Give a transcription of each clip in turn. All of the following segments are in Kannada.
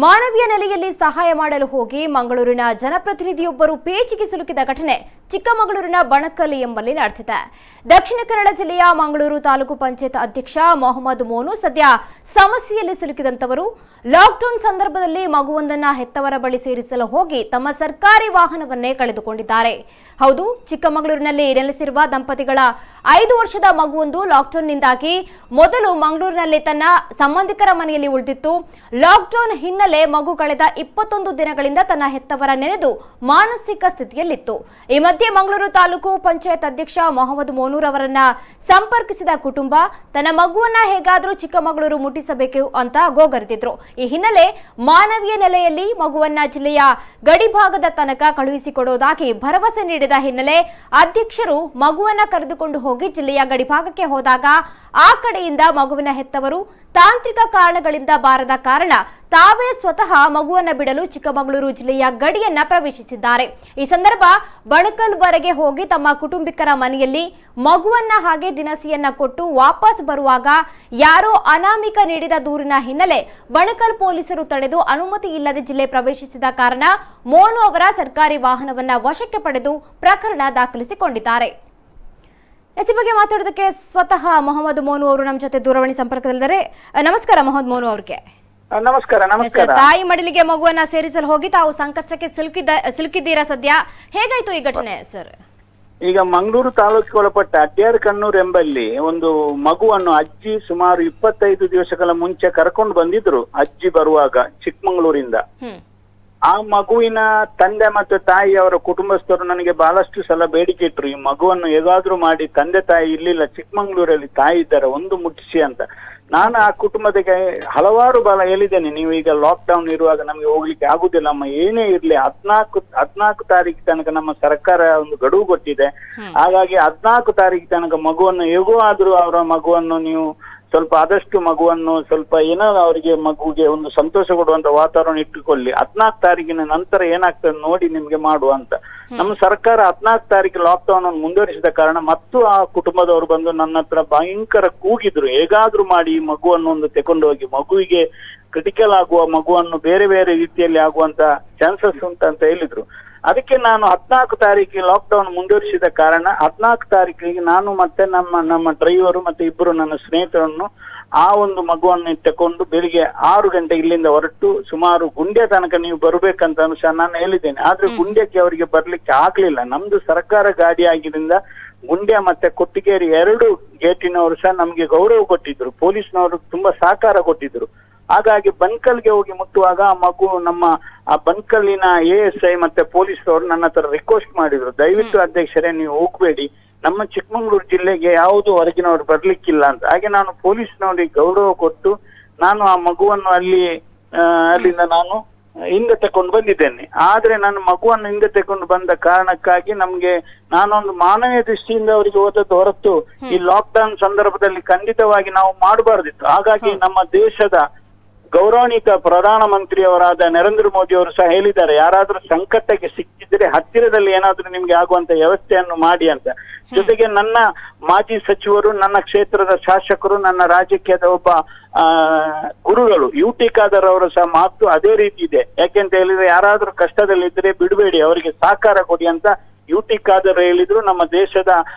ಮಾನವೀಯ ನೆಲೆಯಲ್ಲಿ ಸಹಾಯ ಮಾಡಲು ಹೋಗಿ ಮಂಗಳೂರಿನ ಜನಪ್ರತಿನಿಧಿಯೊಬ್ಬರು ಪೇಚಿಗೆ ಸಿಲುಕಿದ ಘಟನೆ ಚಿಕ್ಕಮಗಳೂರಿನ ಬಣಕಲ್ ಎಂಬಲ್ಲಿ ನಡೆದಿದೆ. ದಕ್ಷಿಣ ಕನ್ನಡ ಜಿಲ್ಲೆಯ ಮಂಗಳೂರು ತಾಲೂಕು ಪಂಚಾಯತ್ ಅಧ್ಯಕ್ಷ ಮೊಹಮ್ಮದ್ ಮೋನು ಸದ್ಯ ಸಮಸ್ಯೆಯಲ್ಲಿ ಸಿಲುಕಿದಂತವರು ಲಾಕ್ಡೌನ್ ಸಂದರ್ಭದಲ್ಲಿ ಮಗುವೊಂದನ್ನ ಹೆತ್ತವರ ಬಳಿ ಸೇರಿಸಲು ಹೋಗಿ ತಮ್ಮ ಸರ್ಕಾರಿ ವಾಹನವನ್ನೇ ಕಳೆದುಕೊಂಡಿದ್ದಾರೆ. ಹೌದು, ಚಿಕ್ಕಮಗಳೂರಿನಲ್ಲಿ ನೆಲೆಸಿರುವ ದಂಪತಿಗಳ 5 ವರ್ಷದ ಮಗುವೊಂದು ಲಾಕ್ಡೌನ್ನಿಂದಾಗಿ ಮೊದಲು ಮಂಗಳೂರಿನಲ್ಲಿ ತನ್ನ ಸಂಬಂಧಿಕರ ಮನೆಯಲ್ಲಿ ಉಳಿದಿತ್ತು. ಲಾಕ್ಡೌನ್ ಹಿನ್ನೆಲೆ ಮಗು ಕಳೆದ 21 ದಿನಗಳಿಂದ ತನ್ನ ಹೆತ್ತವರ ನೆನೆದು ಮಾನಸಿಕ ಸ್ಥಿತಿಯಲ್ಲಿತ್ತು. ಈ ಮಧ್ಯೆ ಮಂಗಳೂರು ತಾಲೂಕು ಪಂಚಾಯತ್ ಅಧ್ಯಕ್ಷ ಮೊಹಮ್ಮದ್ ಮೋನೂರ್ ಅವರನ್ನ ಸಂಪರ್ಕಿಸಿದ ಕುಟುಂಬ ತನ್ನ ಮಗುವನ್ನ ಹೇಗಾದ್ರೂ ಚಿಕ್ಕಮಗಳೂರು ಮುಟ್ಟಿಸಬೇಕು ಅಂತ ಗೋಗರೆದಿದ್ರು. ಈ ಹಿನ್ನೆಲೆ ಮಾನವೀಯ ನೆಲೆಯಲ್ಲಿ ಮಗುವನ್ನ ಜಿಲ್ಲೆಯ ಗಡಿಭಾಗದ ತನಕ ಕಳುಹಿಸಿಕೊಡುವುದಾಗಿ ಭರವಸೆ ನೀಡಿದ ಹಿನ್ನೆಲೆ ಅಧ್ಯಕ್ಷರು ಮಗುವನ್ನ ಕರೆದುಕೊಂಡು ಹೋಗಿ ಜಿಲ್ಲೆಯ ಗಡಿಭಾಗಕ್ಕೆ ಹೋದಾಗ ಆ ಕಡೆಯಿಂದ ಮಗುವಿನ ಹೆತ್ತವರು ತಾಂತ್ರಿಕ ಕಾರಣಗಳಿಂದ ಬಾರದ ಕಾರಣ ತಾವೇ ಸ್ವತಃ ಮಗುವನ್ನ ಬಿಡಲು ಚಿಕ್ಕಮಗಳೂರು ಜಿಲ್ಲೆಯ ಗಡಿಯನ್ನ ಪ್ರವೇಶಿಸಿದ್ದಾರೆ. ಈ ಸಂದರ್ಭ ಬಣಕಲ್ ವರೆಗೆ ಹೋಗಿ ತಮ್ಮ ಕುಟುಂಬಿಕರ ಮನೆಯಲ್ಲಿ ಮಗುವನ್ನ ಹಾಗೆ ದಿನಸಿಯನ್ನ ಕೊಟ್ಟು ವಾಪಸ್ ಬರುವಾಗ ಯಾರೋ ಅನಾಮಿಕ ನೀಡಿದ ದೂರಿನ ಹಿನ್ನೆಲೆ ಬಣಕಲ್ ಪೊಲೀಸರು ತಡೆದು ಅನುಮತಿ ಇಲ್ಲದೆ ಜಿಲ್ಲೆ ಪ್ರವೇಶಿಸಿದ ಕಾರಣ ಮೋನು ಅವರ ಸರ್ಕಾರಿ ವಾಹನವನ್ನ ವಶಕ್ಕೆ ಪಡೆದು ಪ್ರಕರಣ ದಾಖಲಿಸಿಕೊಂಡಿದ್ದಾರೆ. ಈ ಬಗ್ಗೆ ಮಾತಾಡೋದಕ್ಕೆ ಸ್ವತಃ ಮೊಹಮ್ಮದ್ ಮೋನು ಅವರು ನಮ್ಮ ಜೊತೆ ದೂರವಾಣಿ ಸಂಪರ್ಕದಲ್ಲಿದ್ದಾರೆ. ನಮಸ್ಕಾರ ಮೊಹಮ್ಮದ್ ಮೋನು ಅವ್ರಿಗೆ. ನಮಸ್ಕಾರ. ತಾಯಿ ಮಡಿಲಿಗೆ ಮಗುವನ್ನ ಸೇರಿಸಲು ಹೋಗಿ ತಾವು ಸಂಕಷ್ಟಕ್ಕೆ ಸಿಲುಕಿದ್ದೀರಾ. ಸದ್ಯ ಹೇಗಾಯ್ತು ಈ ಘಟನೆ ಸರ್? ಈಗ ಮಂಗಳೂರು ತಾಲೂಕಿಗೆ ಒಳಪಟ್ಟ ಅಡ್ಯಾರ್ ಕಣ್ಣೂರ್ ಎಂಬಲ್ಲಿ ಒಂದು ಮಗುವನ್ನು ಅಜ್ಜಿ ಸುಮಾರು 25 ದಿವಸಗಳ ಮುಂಚೆ ಕರ್ಕೊಂಡು ಬಂದಿದ್ರು. ಅಜ್ಜಿ ಬರುವಾಗ ಚಿಕ್ಕಮಗಳೂರಿಂದ ಆ ಮಗುವಿನ ತಂದೆ ಮತ್ತು ತಾಯಿ ಅವರ ಕುಟುಂಬಸ್ಥರು ನನಗೆ ಬಹಳಷ್ಟು ಸಲ ಬೇಡಿಕೆ ಇಟ್ರು, ಈ ಮಗುವನ್ನು ಹೇಗಾದ್ರೂ ಮಾಡಿ, ತಂದೆ ತಾಯಿ ಇರ್ಲಿಲ್ಲ, ಚಿಕ್ಕಮಂಗ್ಳೂರಲ್ಲಿ ತಾಯಿ ಇದ್ದಾರೆ, ಒಂದು ಮುಟ್ಟಿಸಿ ಅಂತ. ನಾನು ಆ ಕುಟುಂಬಕ್ಕೆ ಹಲವಾರು ಬಾಲ ಹೇಳಿದ್ದೇನೆ, ನೀವು ಈಗ ಲಾಕ್ ಡೌನ್ ಇರುವಾಗ ನಮ್ಗೆ ಹೋಗ್ಲಿಕ್ಕೆ ಆಗುದಿಲ್ಲ, ನಮ್ಮ ಏನೇ ಇರ್ಲಿ 14 ತಾರೀಕು ತನಕ ನಮ್ಮ ಸರ್ಕಾರ ಒಂದು ಗಡುವು ಕೊಟ್ಟಿದೆ. ಹಾಗಾಗಿ 14 ತಾರೀಕು ತನಕ ಮಗುವನ್ನು ಹೇಗೋ ಆದ್ರೂ ಅವರ ಮಗುವನ್ನು ನೀವು ಸ್ವಲ್ಪ ಆದಷ್ಟು ಮಗುವನ್ನು ಸ್ವಲ್ಪ ಏನಾದ್ರು ಅವರಿಗೆ ಮಗುಗೆ ಒಂದು ಸಂತೋಷ ಕೊಡುವಂತ ವಾತಾವರಣ ಇಟ್ಟುಕೊಳ್ಳಿ, 14 ತಾರೀಕಿನ ನಂತರ ಏನಾಗ್ತದೆ ನೋಡಿ ನಿಮ್ಗೆ ಮಾಡುವ ಅಂತ. ನಮ್ಮ ಸರ್ಕಾರ 14 ತಾರೀಕು ಲಾಕ್ ಡೌನ್ ಅನ್ನು ಮುಂದುವರಿಸಿದ ಕಾರಣ ಮತ್ತು ಆ ಕುಟುಂಬದವರು ಬಂದು ನನ್ನ ಹತ್ರ ಭಯಂಕರ ಕೂಗಿದ್ರು, ಹೇಗಾದ್ರೂ ಮಾಡಿ ಈ ಮಗುವನ್ನು ಒಂದು ತಕೊಂಡು ಹೋಗಿ, ಮಗುವಿಗೆ ಕ್ರಿಟಿಕಲ್ ಆಗುವ, ಮಗುವನ್ನು ಬೇರೆ ಬೇರೆ ರೀತಿಯಲ್ಲಿ ಆಗುವಂತ ಚಾನ್ಸಸ್ ಉಂಟಂತ ಹೇಳಿದ್ರು. ಅದಕ್ಕೆ ನಾನು 14 ತಾರೀಕಿಗೆ ಲಾಕ್ ಡೌನ್ ಮುಂದುವರಿಸಿದ ಕಾರಣ 14 ತಾರೀಕಿಗೆ ನಾನು ಮತ್ತೆ ನಮ್ಮ ಡ್ರೈವರು ಮತ್ತೆ ಇಬ್ಬರು ನನ್ನ ಸ್ನೇಹಿತರನ್ನು ಆ ಒಂದು ಮಗುವನ್ನು ತಕೊಂಡು ಬೆಳಿಗ್ಗೆ 6 ಗಂಟೆ ಇಲ್ಲಿಂದ ಹೊರಟು ಸುಮಾರು ಗುಂಡ್ಯ ತನಕ ನೀವು ಬರ್ಬೇಕಂತ ಸಹ ನಾನು ಹೇಳಿದ್ದೇನೆ. ಆದ್ರೆ ಗುಂಡ್ಯಕ್ಕೆ ಅವರಿಗೆ ಬರ್ಲಿಕ್ಕೆ ಆಗ್ಲಿಲ್ಲ. ನಮ್ದು ಸರ್ಕಾರ ಗಾಡಿ ಆಗಿದ್ರಿಂದ ಗುಂಡ್ಯ ಮತ್ತೆ ಕೊಟ್ಟಿಗೇರಿ 2 ಗೇಟಿನವರು ಸಹ ನಮ್ಗೆ ಗೌರವ ಕೊಟ್ಟಿದ್ರು, ಪೊಲೀಸ್ನವರು ತುಂಬಾ ಸಹಕಾರ ಕೊಟ್ಟಿದ್ರು. ಹಾಗಾಗಿ ಬನ್ಕಲ್ಗೆ ಹೋಗಿ ಮುಟ್ಟುವಾಗ ಆ ಮಗು ನಮ್ಮ ಆ ಬನ್ಕಲ್ಲಿನ ASI ಮತ್ತೆ ಪೊಲೀಸ್ನವರು ನನ್ನ ಹತ್ರ ರಿಕ್ವೆಸ್ಟ್ ಮಾಡಿದ್ರು, ದಯವಿಟ್ಟು ಅಧ್ಯಕ್ಷರೇ ನೀವು ಹೋಗ್ಬೇಡಿ, ನಮ್ಮ ಚಿಕ್ಕಮಗಳೂರು ಜಿಲ್ಲೆಗೆ ಯಾವುದು ಹೊರಗಿನವರು ಬರ್ಲಿಕ್ಕಿಲ್ಲ ಅಂತ. ಹಾಗೆ ನಾನು ಪೊಲೀಸ್ನವರಿಗೆ ಗೌರವ ಕೊಟ್ಟು ನಾನು ಆ ಮಗುವನ್ನು ಅಲ್ಲಿಂದ ನಾನು ಹಿಂದೆ ತಕೊಂಡು ಬಂದಿದ್ದೇನೆ. ಆದ್ರೆ ನನ್ನ ಮಗುವನ್ನು ಹಿಂದೆ ತಕೊಂಡು ಬಂದ ಕಾರಣಕ್ಕಾಗಿ ನಮ್ಗೆ ನಾನೊಂದು ಮಾನವೀಯ ದೃಷ್ಟಿಯಿಂದ ಅವರಿಗೆ ಹೋದದ್ದು ಹೊರತು ಈ ಲಾಕ್ ಡೌನ್ ಸಂದರ್ಭದಲ್ಲಿ ಖಂಡಿತವಾಗಿ ನಾವು ಮಾಡಬಾರ್ದಿತ್ತು. ಹಾಗಾಗಿ ನಮ್ಮ ದೇಶದ ಗೌರವಾನ್ವಿತ ಪ್ರಧಾನಮಂತ್ರಿಯವರಾದ ನರೇಂದ್ರ ಮೋದಿ ಅವರು ಸಹ ಹೇಳಿದ್ದಾರೆ, ಯಾರಾದ್ರೂ ಸಂಕಟಕ್ಕೆ ಸಿಕ್ಕಿದ್ರೆ ಹತ್ತಿರದಲ್ಲಿ ಏನಾದ್ರೂ ನಿಮ್ಗೆ ಆಗುವಂತ ವ್ಯವಸ್ಥೆಯನ್ನು ಮಾಡಿ ಅಂತ. ಜೊತೆಗೆ ನನ್ನ ಮಾಜಿ ಸಚಿವರು, ನನ್ನ ಕ್ಷೇತ್ರದ ಶಾಸಕರು, ನನ್ನ ರಾಜಕೀಯದ ಒಬ್ಬ ಗುರುಗಳು UT ಖಾದರ್ ಅವರ ಸಹ ಮಾತು ಅದೇ ರೀತಿ ಇದೆ. ಯಾಕೆಂತ ಹೇಳಿದ್ರೆ ಯಾರಾದ್ರೂ ಕಷ್ಟದಲ್ಲಿದ್ರೆ ಬಿಡಬೇಡಿ, ಅವರಿಗೆ ಸಹಕಾರ ಕೊಡಿ ಅಂತ UT ಖಾದರ್ ಹೇಳಿದ್ರು. ನಮ್ಮ ದೇಶದ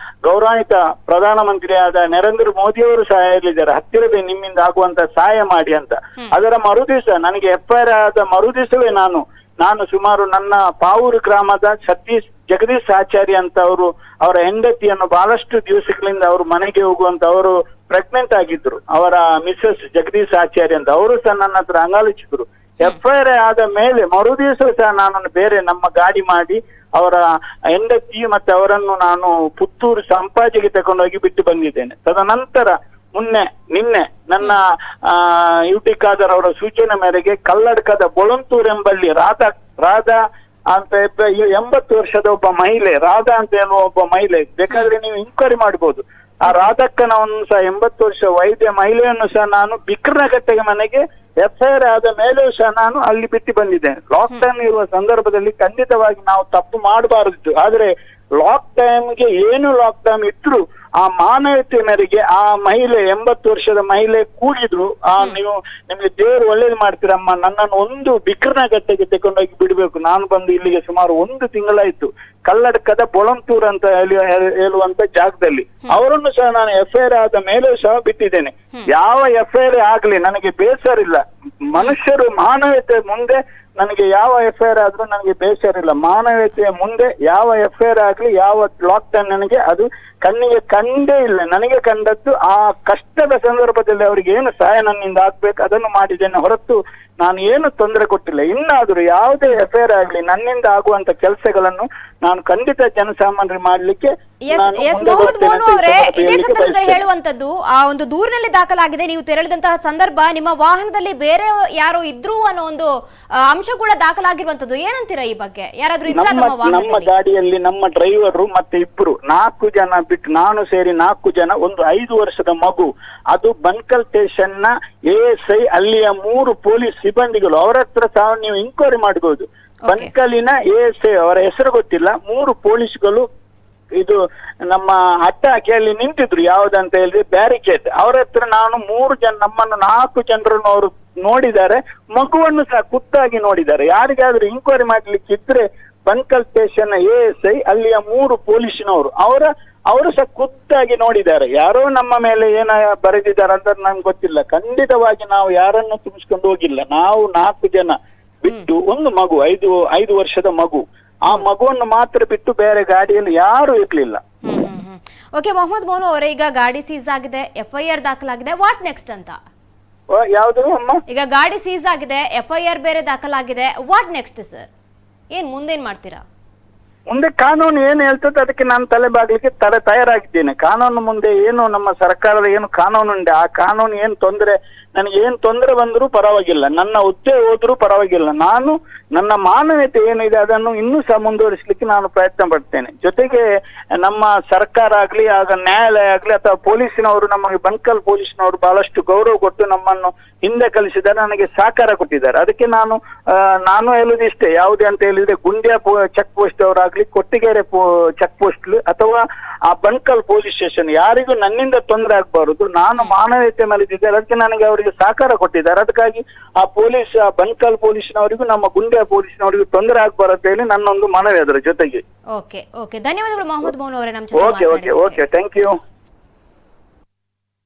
ಗೌರವಾನ್ವಿತ ಪ್ರಧಾನಮಂತ್ರಿಯಾದ ನರೇಂದ್ರ ಮೋದಿ ಅವರು ಸಹ ಹೇಳಿದ್ದಾರೆ, ಹತ್ತಿರವೇ ನಿಮ್ಮಿಂದ ಆಗುವಂತ ಸಹಾಯ ಮಾಡಿ ಅಂತ. ಅದರ ಮರುದಿವಸ ನನಗೆ FIR ಆದ ಮರುದಿವಸವೇ ನಾನು ಸುಮಾರು ನನ್ನ ಪಾವೂರು ಗ್ರಾಮದ ಜಗದೀಶ್ ಆಚಾರ್ಯ ಅಂತ ಅವರ ಹೆಂಡತಿಯನ್ನು ಬಹಳಷ್ಟು ದಿವಸಗಳಿಂದ ಅವರು ಮನೆಗೆ ಹೋಗುವಂತ, ಅವರು ಪ್ರೆಗ್ನೆಂಟ್ ಆಗಿದ್ರು, ಅವರ ಮಿಸಸ್ ಜಗದೀಶ್ ಆಚಾರ್ಯ ಅಂತ, ಅವರು ಸಹ ನನ್ನ ಹತ್ರ ಅಂಗಾಲಿಸಿದ್ರು. FIR ಆದ ಮೇಲೆ ಮರುದಿವಸ ಸಹ ನಾನು ಬೇರೆ ನಮ್ಮ ಗಾಡಿ ಮಾಡಿ ಅವರ ಹೆಂಡತಿ ಮತ್ತೆ ಅವರನ್ನು ನಾನು ಪುತ್ತೂರು ಸಂಪಾಜೆಗೆ ತಗೊಂಡೋಗಿ ಬಿಟ್ಟು ಬಂದಿದ್ದೇನೆ. ತದನಂತರ ನಿನ್ನೆ ನನ್ನ UT ಖಾದರ್ ಅವರ ಸೂಚನೆ ಮೇರೆಗೆ ಕಲ್ಲಡ್ಕದ ಬೊಳಂತೂರ್ ಎಂಬಲ್ಲಿ ರಾಧಾ ಅಂತ 80 ವರ್ಷದ ಒಬ್ಬ ಮಹಿಳೆ, ರಾಧಾ ಅಂತ ಹೇಳುವ ಒಬ್ಬ ಮಹಿಳೆ, ಬೇಕಾದ್ರೆ ನೀವು ಇನ್ಕ್ವೈರಿ ಮಾಡ್ಬೋದು. ಆ ರಾಧಕ್ಕನವನ್ನು ಸಹ 80 ವರ್ಷ ವೈದ್ಯ ಮಹಿಳೆಯನ್ನು ಸಹ ನಾನು ಬಿಕ್ರನಗಟ್ಟೆಗೆ ಮನೆಗೆ FIR ಆದ ಮೇಲೂ ಸಹ ನಾನು ಅಲ್ಲಿ ಬಿಟ್ಟು ಬಂದಿದ್ದೇನೆ. ಲಾಕ್ ಡೌನ್ ಇರುವ ಸಂದರ್ಭದಲ್ಲಿ ಖಂಡಿತವಾಗಿ ನಾವು ತಪ್ಪು ಮಾಡಬಾರದಿತ್ತು. ಆದ್ರೆ ಲಾಕ್ ಟೈಮ್ಗೆ ಏನು ಲಾಕ್ ಟೈಮ್ ಇದ್ರು ಆ ಮಾನವೀಯತೆ ಮೇರೆಗೆ ಆ ಮಹಿಳೆ 80 ವರ್ಷದ ಮಹಿಳೆ ಕೂಗಿದ್ರು, ನೀವು ನಿಮ್ಗೆ ದೇವರು ಒಳ್ಳೇದು ಮಾಡ್ತೀರಮ್ಮ, ನನ್ನನ್ನು ಒಂದು ಬಿಕ್ರನ ಗಟ್ಟೆಗೆ ತಗೊಂಡೋಗಿ ಬಿಡ್ಬೇಕು, ನಾನು ಬಂದು ಇಲ್ಲಿಗೆ ಸುಮಾರು 1 ತಿಂಗಳಾಯ್ತು, ಕಲ್ಲಡ್ಕದ ಬೊಳಂತೂರ್ ಅಂತ ಹೇಳುವಂತ ಜಾಗದಲ್ಲಿ. ಅವರನ್ನು ಸಹ ನಾನು FIR ಆದ ಮೇಲೆ ಸಹ ಬಿಟ್ಟಿದ್ದೇನೆ. ಯಾವ FIR ಆಗ್ಲಿ ನನಗೆ ಬೇಸರಿಲ್ಲ. ಮನುಷ್ಯರು ಮಾನವೀಯತೆ ಮುಂದೆ ನನಗೆ ಯಾವ FIR ಆದ್ರೂ ನನಗೆ ಬೇಸರಿಲ್ಲ. ಮಾನವೀಯತೆಯ ಮುಂದೆ ಯಾವ FIR ಆಗ್ಲಿ, ಯಾವ ಲಾಕ್ ಡೌನ್ ನನಗೆ ಅದು ಕಣ್ಣಿಗೆ ಕಂಡೇ ಇಲ್ಲ. ನನಗೆ ಕಂಡದ್ದು ಆ ಕಷ್ಟದ ಸಂದರ್ಭದಲ್ಲಿ ಅವರಿಗೆ ಏನು ಸಹಾಯ ನನ್ನಿಂದ ಆಗ್ಬೇಕು ಅದನ್ನು ಮಾಡಿದ್ದೇನೆ ಹೊರತು ನಾನು ಏನು ತೊಂದರೆ ಕೊಟ್ಟಿಲ್ಲ. ಇನ್ನಾದ್ರೂ ಯಾವುದೇ FIR ಆಗ್ಲಿ ನನ್ನಿಂದ ಆಗುವಂತ ಕೆಲಸಗಳನ್ನು ನಾನು ಖಂಡಿತ ಜನಸಾಮಾನ್ಯರು ಮಾಡ್ಲಿಕ್ಕೆ ಇದೇ ಸಂದರ್ಭದಲ್ಲಿ ಹೇಳುವಂತದ್ದು, ಆ ಒಂದು ದೂರಿನಲ್ಲಿ ದಾಖಲಾಗಿದೆ ನೀವು ತೆರಳಿದಂತಹ ಸಂದರ್ಭ ನಿಮ್ಮ ವಾಹನದಲ್ಲಿ ಬೇರೆ ಯಾರೋ ಇದ್ರು ಅನ್ನೋ ಒಂದು ಅಂಶ ಕೂಡ ದಾಖಲಾಗಿರುವಂತದ್ದು. ಏನಂತೀರಾ ಈ ಬಗ್ಗೆ? ಯಾರಾದ್ರೂ ನಮ್ಮ ಗಾಡಿಯಲ್ಲಿ ನಮ್ಮ ಡ್ರೈವರು ಮತ್ತೆ ಇಬ್ರು 4 ಜನ ಬಿಟ್ಟು ನಾನು ಸೇರಿ 4 ಜನ, ಒಂದು 5 ವರ್ಷದ ಮಗು. ಅದು ಬನ್ಕಲ್ ಸ್ಟೇಷನ್ ನ ASI ಅಲ್ಲಿಯ 3 ಪೊಲೀಸ್ ಸಿಬ್ಬಂದಿಗಳು, ಅವರ ಹತ್ರ ಸಹ ನೀವು ಇನ್ಕ್ವೈರಿ ಮಾಡಬಹುದು. ಬನ್ಕಲಿನ ASI ಅವರ ಹೆಸರು ಗೊತ್ತಿಲ್ಲ, 3 ಪೊಲೀಸ್ಗಳು ಇದು ನಮ್ಮ ಅಡ್ಡ ಹಾಕಿ ನಿಂತಿದ್ರು. ಯಾವ್ದಂತ ಹೇಳಿದ್ರೆ ಬ್ಯಾರಿಕೇಡ್. ಅವರ ಹತ್ರ ನಾನು 3 ಜನ, ನಮ್ಮನ್ನು 4 ಜನರನ್ನು ಅವರು ನೋಡಿದ್ದಾರೆ, ಮಗುವನ್ನು ಸಹ ಖುದ್ದಾಗಿ ನೋಡಿದ್ದಾರೆ. ಯಾರಿಗಾದ್ರೂ ಇನ್ಕ್ವೈರಿ ಮಾಡ್ಲಿಕ್ಕೆ ಇದ್ರೆ ಬನ್ಕಲ್ ಸ್ಟೇಷನ್ ASI ಅಲ್ಲಿಯ 3 ಪೊಲೀಸಿನವರು ಅವರು ಸಹ ಖುದ್ದಾಗಿ ನೋಡಿದ್ದಾರೆ. ಯಾರೋ ನಮ್ಮ ಮೇಲೆ ಏನ ಬರೆದಿದ್ದಾರೆ ಅಂತ ನಮ್ಗೆ ಗೊತ್ತಿಲ್ಲ. ಖಂಡಿತವಾಗಿ ನಾವು ಯಾರನ್ನು ತುಂಬಿಸ್ಕೊಂಡು ಹೋಗಿಲ್ಲ. ನಾವು 4 ಜನ ಬಿಟ್ಟು ಒಂದು ಮಗು, 5 ವರ್ಷದ ಮಗು, ಆ ಮಗುವನ್ನು ಮಾತ್ರ ಬಿಟ್ಟು ಬೇರೆ ಗಾಡಿಯಲ್ಲಿ ಯಾರು ಇರ್ಲಿಲ್ಲ. ಓಕೆ ಮೊಹಮ್ಮದ್ ಮೋನು ಅವರೇ, ಈಗ ಗಾಡಿ ಸೀಸ್ ಆಗಿದೆ, FIR ದಾಖಲಾಗಿದೆ, ವಾಟ್ ನೆಕ್ಸ್ಟ್ ಅಂತ? ಯಾವ್ದು ಅಮ್ಮ? ಈಗ ಗಾಡಿ ಸೀಸ್ ಆಗಿದೆ, FIR ಬೇರೆ ದಾಖಲಾಗಿದೆ, ವಾಟ್ ನೆಕ್ಸ್ಟ್ ಸರ್? ಮುಂದೇನ್ ಮಾಡ್ತೀರಾ? ಮುಂದೆ ಕಾನೂನು ಏನ್ ಹೇಳ್ತದೆ ಅದಕ್ಕೆ ನಾನು ತಲೆ ಬಾಗ್ಲಿಕ್ಕೆ ತಯಾರಾಗಿದ್ದೇನೆ. ಕಾನೂನು ಮುಂದೆ ಏನು ನಮ್ಮ ಸರ್ಕಾರದ ಏನು ಕಾನೂನು ಉಂಟೆ ಆ ಕಾನೂನು ಏನ್ ತೊಂದರೆ, ನನಗೆ ಏನ್ ತೊಂದರೆ ಬಂದರೂ ಪರವಾಗಿಲ್ಲ, ನನ್ನ ಹುದ್ದೆ ಹೋದ್ರೂ ಪರವಾಗಿಲ್ಲ, ನಾನು ನನ್ನ ಮಾನವೀಯತೆ ಏನಿದೆ ಅದನ್ನು ಇನ್ನೂ ಸಹ ಮುಂದುವರಿಸಲಿಕ್ಕೆ ನಾನು ಪ್ರಯತ್ನ ಪಡ್ತೇನೆ. ಜೊತೆಗೆ ನಮ್ಮ ಸರ್ಕಾರ ಆಗ್ಲಿ, ಆಗ ನ್ಯಾಯಾಲಯ ಆಗ್ಲಿ ಅಥವಾ ಪೊಲೀಸಿನವರು, ನಮಗೆ ಬನ್ಕಲ್ ಪೊಲೀಸ್ನವರು ಬಹಳಷ್ಟು ಗೌರವ ಕೊಟ್ಟು ನಮ್ಮನ್ನು ಹಿಂದೆ ಕಲಿಸಿದ್ದಾರೆ, ನನಗೆ ಸಹಕಾರ ಕೊಟ್ಟಿದ್ದಾರೆ. ಅದಕ್ಕೆ ನಾನು ಹೇಳುದು ಇಷ್ಟೇ, ಯಾವುದೇ ಅಂತ ಹೇಳಿದ್ರೆ ಗುಂಡ್ಯಾ ಚೆಕ್ ಪೋಸ್ಟ್ ಅವರಾಗ್ಲಿ, ಕೊಟ್ಟಿಗೆರೆ ಚೆಕ್ ಪೋಸ್ಟ್ ಅಥವಾ ಆ ಬನ್ಕಲ್ ಪೊಲೀಸ್ ಸ್ಟೇಷನ್, ಯಾರಿಗೂ ನನ್ನಿಂದ ತೊಂದರೆ ಆಗ್ಬಾರದು. ನಾನು ಮಾನವೀಯತೆ ಮೇಲಿದ್ದಾರೆ, ಅದಕ್ಕೆ ನನಗೆ ಅವರಿಗೆ ಸಹಕಾರ ಕೊಟ್ಟಿದ್ದಾರೆ. ಅದಕ್ಕಾಗಿ ಆ ಬನ್ಕಲ್ ಪೊಲೀಸ್ನವರಿಗೂ ನಮ್ಮ ಗುಂಡ್ಯಾ ಪೊಲೀಸ್ನವರಿಗೂ ತೊಂದರೆ ಆಗ್ಬಾರದು ಅಂತ ಹೇಳಿ ನನ್ನೊಂದು ಮನವಿ ಅದರ ಜೊತೆಗೆ. ಓಕೆ ಧನ್ಯವಾದಗಳು ಮೊಹಮ್ಮದ್ ಮೋನು ಅವರೇ ನಮ್ಮ ಜೊತೆ. Okay thank you.